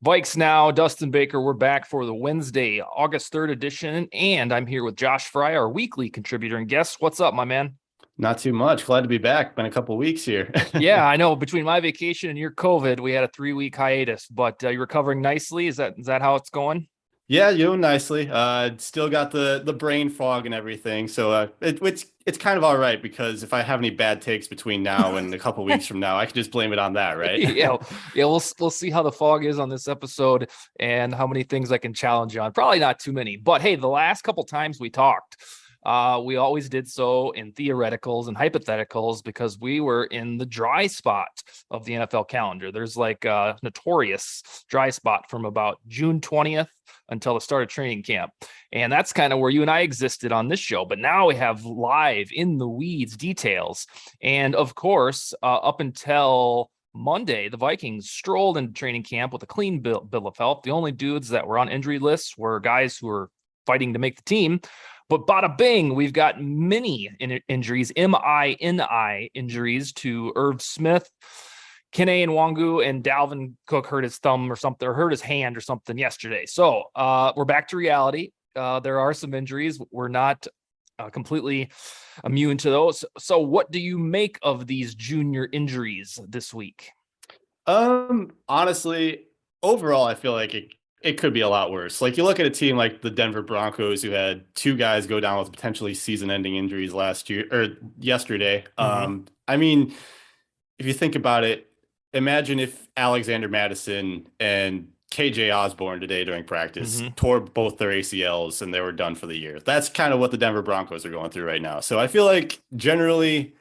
VikesNow, Dustin Baker, we're back for the Wednesday, August 3rd edition, and I'm here with Josh Frey, our weekly contributor and guest. What's up, my man? Not too much. Glad to be back. Been a couple weeks here. Yeah, I know. Between my vacation and your COVID, we had a 3-week hiatus, but you're recovering nicely. Is that how it's going? Yeah, you doing nicely. Still got the brain fog and everything. So it's kind of all right because if I have any bad takes between now and a couple weeks from now, I can just blame it on that, right? Yeah, yeah. We'll see how the fog is on this episode and how many things I can challenge you on. Probably not too many, but hey, the last couple times we talked, we always did so in theoreticals and hypotheticals because we were in the dry spot of the NFL calendar. There's like a notorious dry spot from about June 20th until the start of training camp. And that's kind of where you and I existed on this show. But now we have live in the weeds details. And of course, up until Monday, the Vikings strolled into training camp with a clean bill of health. The only dudes that were on injury lists were guys who were fighting to make the team. But bada bing, we've got many injuries, MINI injuries to Irv Smith, Kene Nwangu, and Dalvin Cook hurt his thumb or something, or hurt his hand or something yesterday. So we're back to reality. There are some injuries. We're not completely immune to those. So what do you make of these junior injuries this week? Honestly, overall, I feel like it could be a lot worse. Like you look at a team like the Denver Broncos, who had two guys go down with potentially season-ending injuries last year or yesterday. I mean, if you think about it, imagine if Alexander Mattison and KJ Osborne today during practice tore both their ACLs and they were done for the year. That's kind of what the Denver Broncos are going through right now. So I feel like generally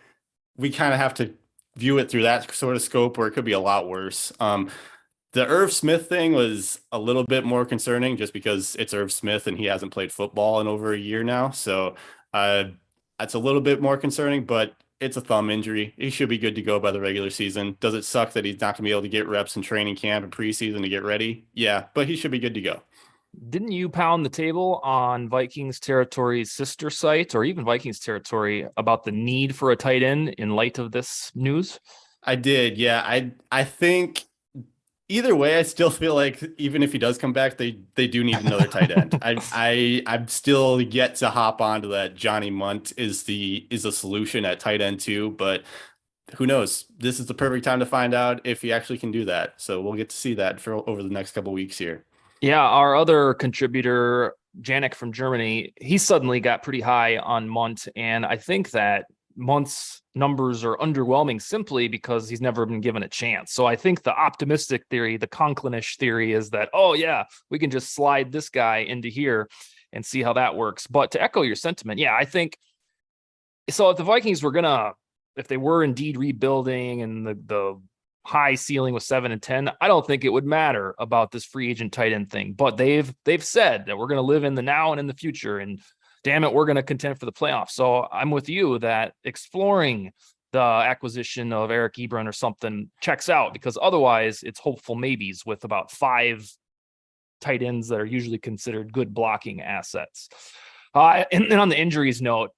we kind of have to view it through that sort of scope where it could be a lot worse. The Irv Smith thing was a little bit more concerning just because it's Irv Smith and he hasn't played football in over a year now. So that's a little bit more concerning, but it's a thumb injury. He should be good to go by the regular season. Does it suck that he's not going to be able to get reps in training camp and preseason to get ready? Yeah, but he should be good to go. Didn't you pound the table on Vikings Territory's sister site or even Vikings Territory about the need for a tight end in light of this news? I did. Yeah, I think either way, I still feel like even if he does come back, they do need another tight end. I'm still yet to hop onto that Johnny Munt is the solution at tight end too, but who knows? This is the perfect time to find out if he actually can do that. So we'll get to see that for over the next couple of weeks here. Yeah, our other contributor, Janik from Germany, he suddenly got pretty high on Munt, and I think that Munt's numbers are underwhelming simply because he's never been given a chance. So I think the optimistic theory, the Conklinish theory is that, oh yeah, we can just slide this guy into here and see how that works. But to echo your sentiment, yeah, I think so. If the Vikings were if they were indeed rebuilding and the high ceiling was 7 and 10, I don't think it would matter about this free agent tight end thing. But they've said that we're going to live in the now and in the future, and damn it, we're going to contend for the playoffs. So I'm with you that exploring the acquisition of Eric Ebron or something checks out, because otherwise it's hopeful maybes with about 5 tight ends that are usually considered good blocking assets. And on the injuries note,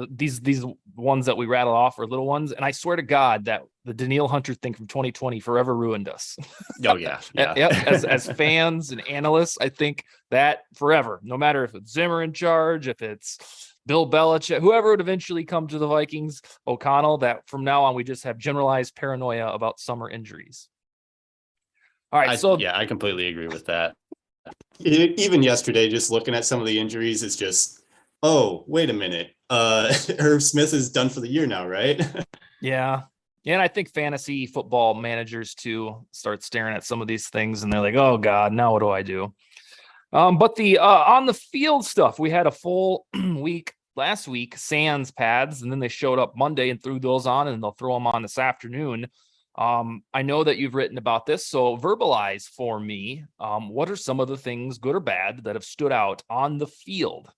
these ones that we rattle off are little ones. And I swear to God that the Danielle Hunter thing from 2020 forever ruined us. Oh, yeah. Yeah. As fans and analysts, I think that forever, no matter if it's Zimmer in charge, if it's Bill Belichick, whoever would eventually come to the Vikings, O'Connell, that from now on, we just have generalized paranoia about summer injuries. All right. I completely agree with that. Even yesterday, just looking at some of the injuries, it's just, oh, wait a minute. Irv Smith is done for the year now, right? Yeah. And I think fantasy football managers too start staring at some of these things and they're like, oh God, now what do I do? But the on the field stuff, we had a full week last week, sans pads, and then they showed up Monday and threw those on, and they'll throw them on this afternoon. I know that you've written about this, so verbalize for me. What are some of the things, good or bad, that have stood out on the field?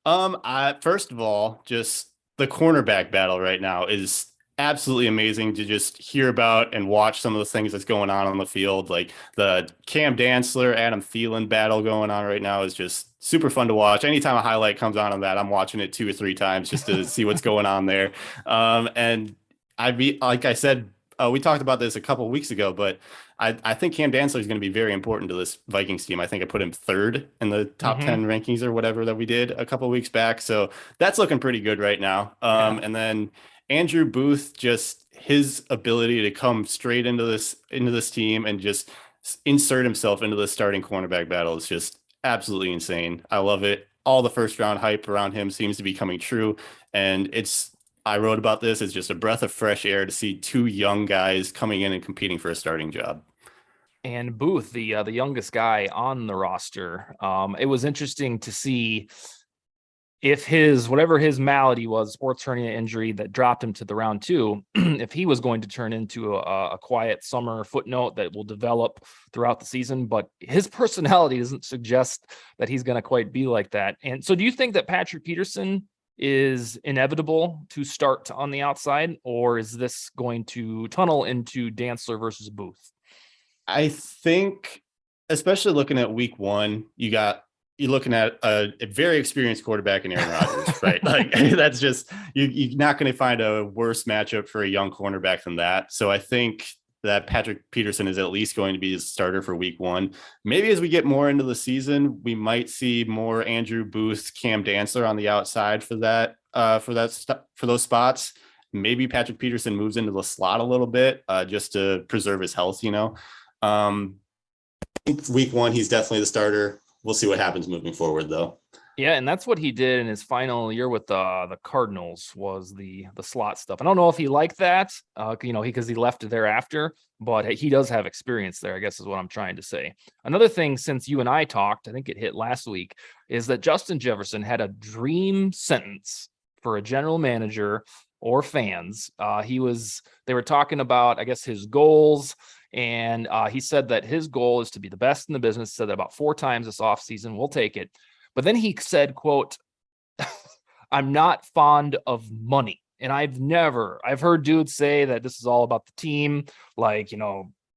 First of all, just the cornerback battle right now is absolutely amazing to just hear about and watch some of the things that's going on the field. Like the Cam Dantzler, Adam Thielen battle going on right now is just super fun to watch. Anytime a highlight comes on that, I'm watching it 2 or 3 times just to see what's going on there. And like I said we talked about this a couple of weeks ago, but I think Cam Dantzler is going to be very important to this Vikings team. I think I put him third in the top 10 rankings or whatever that we did a couple of weeks back. So that's looking pretty good right now. And then Andrew Booth, just his ability to come straight into this team and just insert himself into the starting cornerback battle is just absolutely insane. I love it. All the first round hype around him seems to be coming true. And I wrote about this. It's just a breath of fresh air to see two young guys coming in and competing for a starting job. And Booth, the youngest guy on the roster, it was interesting to see if whatever his malady was, sports hernia injury that dropped him to the round 2, if he was going to turn into a quiet summer footnote that will develop throughout the season. But his personality doesn't suggest that he's going to quite be like that. And so do you think that Patrick Peterson is inevitable to start on the outside, or is this going to tunnel into Dantzler versus Booth? I think, especially looking at week 1, you're looking at a very experienced quarterback in Aaron Rodgers, right? Like that's just, you're not going to find a worse matchup for a young cornerback than that. So I think that Patrick Peterson is at least going to be his starter for week 1. Maybe as we get more into the season, we might see more Andrew Booth, Cam Dantzler on the outside for those spots. Maybe Patrick Peterson moves into the slot a little bit just to preserve his health, week 1, he's definitely the starter. We'll see what happens moving forward, though. Yeah, and that's what he did in his final year with the Cardinals, was the slot stuff. I don't know if he liked that, because he left it thereafter, but he does have experience there, I guess is what I'm trying to say. Another thing, since you and I talked, I think it hit last week, is that Justin Jefferson had a dream sentence for a general manager or fans. They were talking about, I guess, his goals. And he said that his goal is to be the best in the business. Said that about 4 times this offseason. We'll take it. But then he said, quote, I'm not fond of money. And I've heard dudes say that this is all about the team. Like,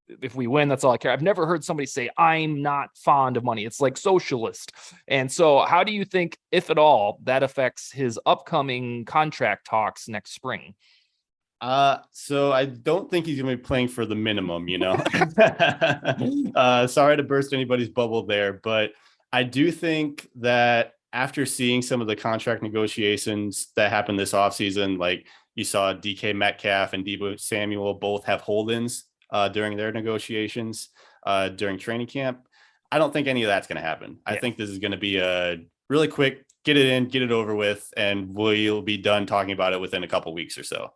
if we win, that's all I care. I've never heard somebody say, I'm not fond of money. It's like socialist. And so how do you think, if at all, that affects his upcoming contract talks next spring? So I don't think he's going to be playing for the minimum, Sorry to burst anybody's bubble there, but I do think that after seeing some of the contract negotiations that happened this offseason, like you saw DK Metcalf and Deebo Samuel both have hold-ins during their negotiations during training camp. I don't think any of that's going to happen. Yeah. I think this is going to be a really quick, get it in, get it over with, and we'll be done talking about it within a couple weeks or so.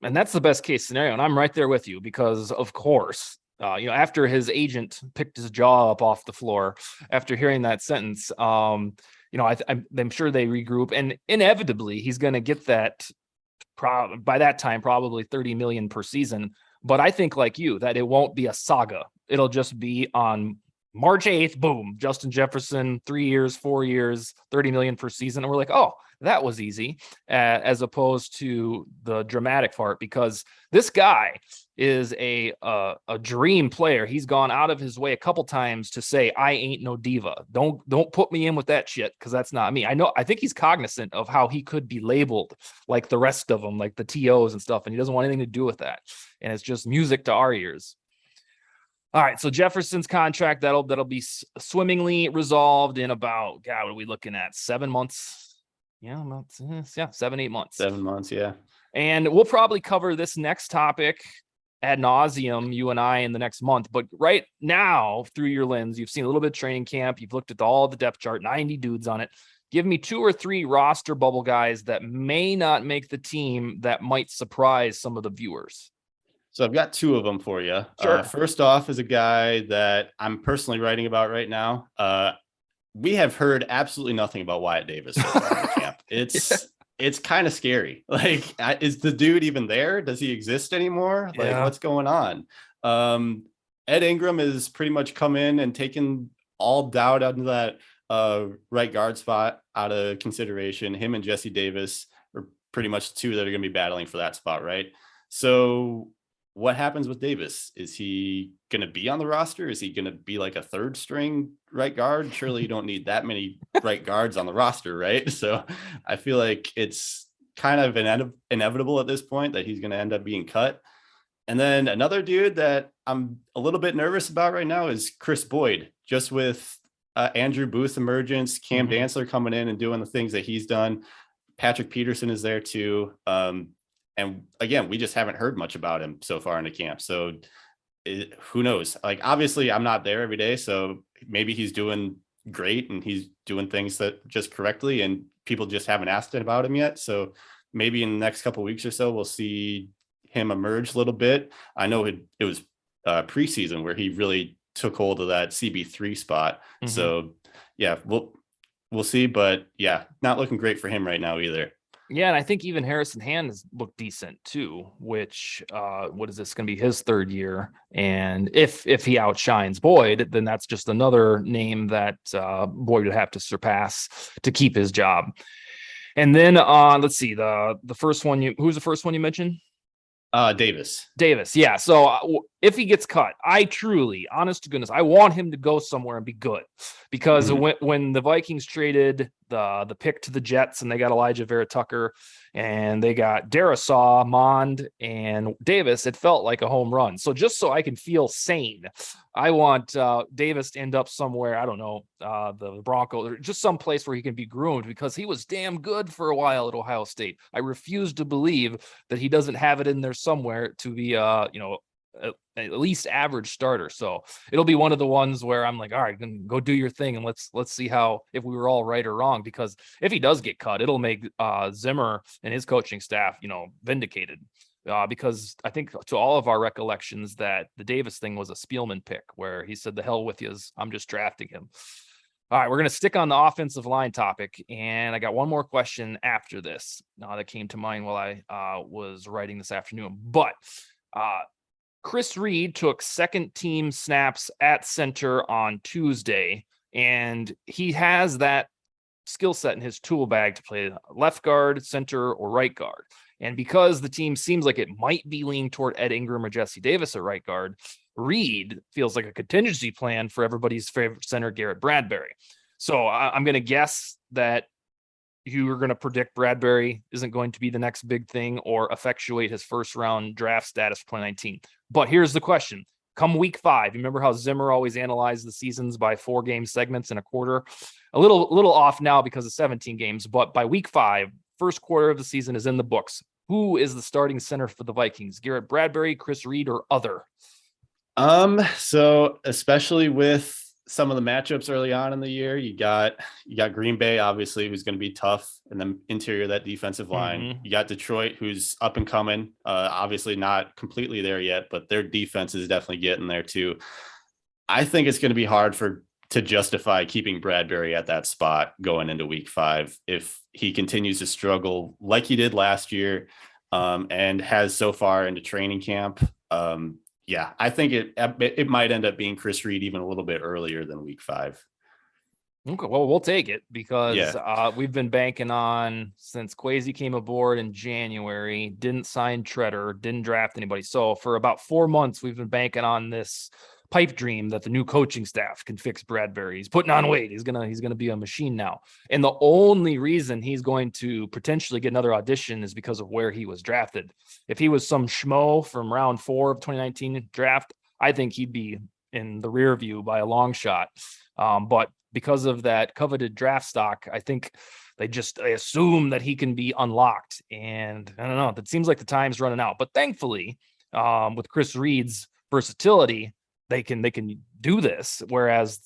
And that's the best case scenario. And I'm right there with you because, of course, after his agent picked his jaw up off the floor after hearing that sentence, I'm sure they regroup, and inevitably he's going to get that by that time, probably $30 million per season. But I think, like you, that it won't be a saga. It'll just be on March 8th, boom, Justin Jefferson, 3 years, 4 years, $30 million per season. And we're like, oh, that was easy, as opposed to the dramatic part, because this guy is a dream player. He's gone out of his way a couple times to say, I ain't no diva. Don't put me in with that shit, because that's not me. I think he's cognizant of how he could be labeled like the rest of them, like the TOs and stuff, and he doesn't want anything to do with that. And it's just music to our ears. All right, so Jefferson's contract, that'll be swimmingly resolved in about, God, what are we looking at? 7 months? Yeah, 7, 8 months. 7 months, yeah. And we'll probably cover this next topic ad nauseum, you and I, in the next month. But right now, through your lens, you've seen a little bit of training camp. You've looked at all the depth chart, 90 dudes on it. Give me 2 or 3 roster bubble guys that may not make the team that might surprise some of the viewers. So I've got 2 of them for you. Sure. First off is a guy that I'm personally writing about right now. We have heard absolutely nothing about Wyatt Davis so far in the camp. It's kind of scary. Like, is the dude even there? Does he exist anymore? Like, what's going on? Ed Ingram has pretty much come in and taken all doubt out of that right guard spot out of consideration. Him and Jesse Davis are pretty much 2 that are going to be battling for that spot, right? So what happens with Davis? Is he going to be on the roster? Is he going to be like a 3rd string right guard? Surely you don't need that many right guards on the roster, right? So I feel like it's kind of inevitable at this point that he's going to end up being cut. And then another dude that I'm a little bit nervous about right now is Chris Boyd, just with Andrew Booth emergence, Cam Dantzler coming in and doing the things that he's done. Patrick Peterson is there too. And again, we just haven't heard much about him so far in the camp. So who knows? Like, obviously I'm not there every day, so maybe he's doing great and he's doing things that just correctly and people just haven't asked about him yet. So maybe in the next couple of weeks or so, we'll see him emerge a little bit. I know it was preseason where he really took hold of that CB3 spot. So yeah, we'll see, but yeah, not looking great for him right now either. Yeah, and I think even Harrison Hand has looked decent too, which what is this going to be his third year? And if he outshines Boyd, then that's just another name that Boyd would have to surpass to keep his job. And then let's see, the first one who's the first one you mentioned? Davis. Yeah. So if he gets cut, I truly, honest to goodness, I want him to go somewhere and be good, because when the Vikings traded the pick to the Jets and they got Elijah Vera Tucker and they got Darisaw, Mond, and Davis, it felt like a home run. So just so I can feel sane, I want Davis to end up somewhere, I don't know, the Broncos, or just some place where he can be groomed, because he was damn good for a while at Ohio State. I refuse to believe that he doesn't have it in there somewhere to be, at least average starter. So it'll be one of the ones where I'm like, all right, go do your thing, and let's see how, if we were all right or wrong, because if he does get cut, it'll make Zimmer and his coaching staff, vindicated. Because I think to all of our recollections that the Davis thing was a Spielman pick where he said, the hell with you, I'm just drafting him. All right, we're going to stick on the offensive line topic, and I got one more question after this that came to mind while I was writing this afternoon. But Chris Reed took second team snaps at center on Tuesday, and he has that skill set in his tool bag to play left guard, center, or right guard. And because the team seems like it might be leaning toward Ed Ingram or Jesse Davis at right guard, Reed feels like a contingency plan for everybody's favorite center, Garrett Bradbury. So I'm going to guess that you are going to predict Bradbury isn't going to be the next big thing or effectuate his first round draft status for 2019. But here's the question. Come week 5, you remember how Zimmer always analyzed the seasons by 4-game segments in a quarter? A little off now because of 17 games, but by week 5, first quarter of the season is in the books. Who is the starting center for the Vikings? Garrett Bradbury, Chris Reed, or other? So especially with some of the matchups early on in the year, you got Green Bay, obviously, who's going to be tough in the interior of that defensive line. You got Detroit, who's up and coming, obviously not completely there yet, but their defense is definitely getting there too. I think it's going to be hard to justify keeping Bradbury at that spot going into week 5 if he continues to struggle like he did last year, and has so far into training camp. Yeah, I think it might end up being Chris Reed even a little bit earlier than week 5. Okay, well, we'll take it because we've been banking on, since Kwesi came aboard in January, didn't sign Treader, didn't draft anybody. So for about 4 months, we've been banking on this pipe dream that the new coaching staff can fix Bradbury. He's putting on weight. He's gonna be a machine now. And the only reason he's going to potentially get another audition is because of where he was drafted. If he was some schmo from round 4 of 2019 draft, I think he'd be in the rear view by a long shot. But because of that coveted draft stock, I think they assume that he can be unlocked. And I don't know, that seems like the time's running out. But thankfully, with Chris Reed's versatility, they can do this. Whereas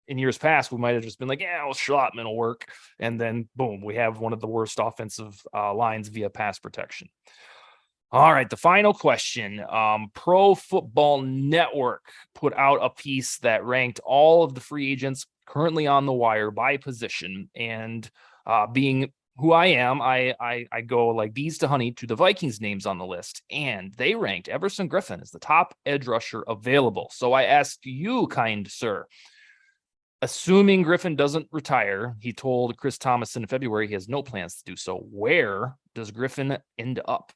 in years past, we might have just been like, yeah, well, Schlottman will work. And then boom, we have one of the worst offensive lines via pass protection. All right, the final question. Pro Football Network put out a piece that ranked all of the free agents currently on the wire by position. And being who I am, I go like bees to honey to the Vikings names on the list. And they ranked Everson Griffin as the top edge rusher available. So I ask you, kind sir, assuming Griffin doesn't retire, he told Chris Thomas in February he has no plans to do so. Where does Griffin end up?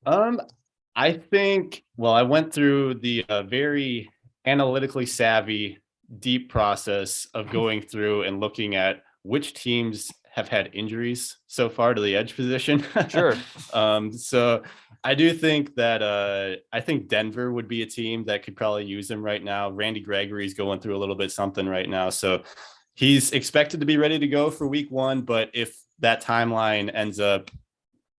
I think, I went through the very analytically savvy, deep process of going through and looking at which teams have had injuries so far to the edge position. Sure. So I do think that I think Denver would be a team that could probably use him right now. Randy Gregory's going through a little bit something right now. So he's expected to be ready to go for week 1. But if that timeline ends up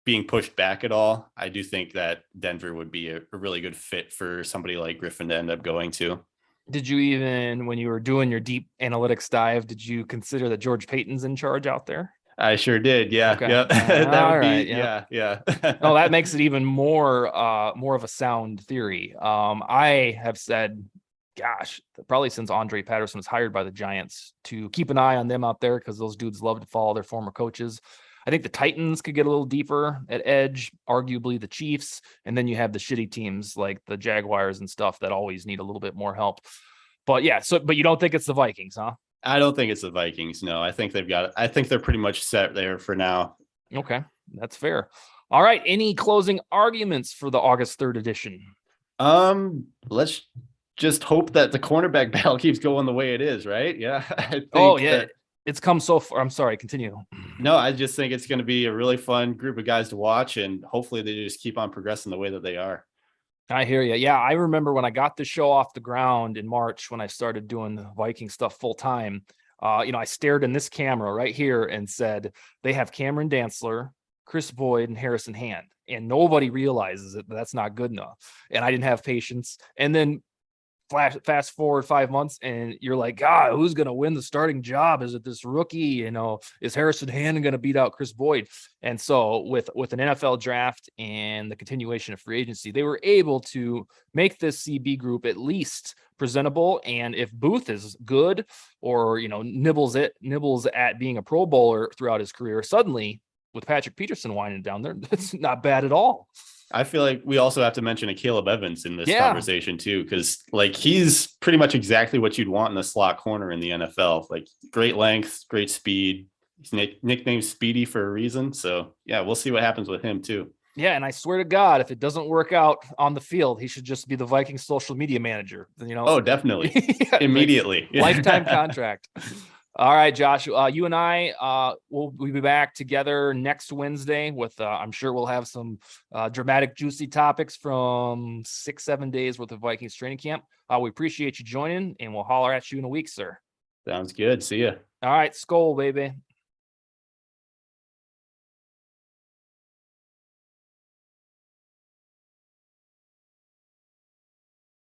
being pushed back at all, I do think that Denver would be a really good fit for somebody like Griffin to end up going to. Did you even, when you were doing your deep analytics dive, did you consider that George Payton's in charge out there? I sure did. Yeah. Okay. Yep. That would right, be, yep. yeah. No, that makes it even more of a sound theory. I have said, gosh, probably since Andre Patterson was hired by the Giants, to keep an eye on them out there, because those dudes love to follow their former coaches. I think the Titans could get a little deeper at edge, arguably the Chiefs, and then you have the shitty teams like the Jaguars and stuff that always need a little bit more help. But yeah, but you don't think it's the Vikings, huh? I don't think it's the Vikings. No, I think they're pretty much set there for now. Okay, that's fair. All right, any closing arguments for the August 3rd edition? Let's just hope that the cornerback battle keeps going the way it is, right? Yeah. It's come so far. I'm sorry, continue. No, I just think it's going to be a really fun group of guys to watch, and hopefully they just keep on progressing the way that they are. I hear you. Yeah, I remember when I got the show off the ground in March, when I started doing the Viking stuff full time. I stared in this camera right here and said, they have Cameron Dantzler, Chris Boyd, and Harrison Hand, and nobody realizes that that's not good enough. And I didn't have patience. And then fast forward 5 months, and you're like, God, who's going to win the starting job? Is it this rookie? Is Harrison Hand going to beat out Chris Boyd? And so with an NFL draft and the continuation of free agency, they were able to make this CB group at least presentable. And if Booth is good, or, nibbles at being a Pro Bowler throughout his career, suddenly with Patrick Peterson winding down there, that's not bad at all. I feel like we also have to mention a Caleb Evans in this conversation too, because he's pretty much exactly what you'd want in a slot corner in the NFL. Like, great length, great speed. He's nicknamed Speedy for a reason. So yeah, we'll see what happens with him too. Yeah, and I swear to God, if it doesn't work out on the field, he should just be the Vikings social media manager. Oh, definitely, immediately, lifetime contract. All right, Josh, you and I we'll be back together next Wednesday with, I'm sure we'll have some dramatic, juicy topics from 6-7 days worth of Vikings training camp. We appreciate you joining, and we'll holler at you in a week, sir. Sounds good. See ya. All right, Skol, baby.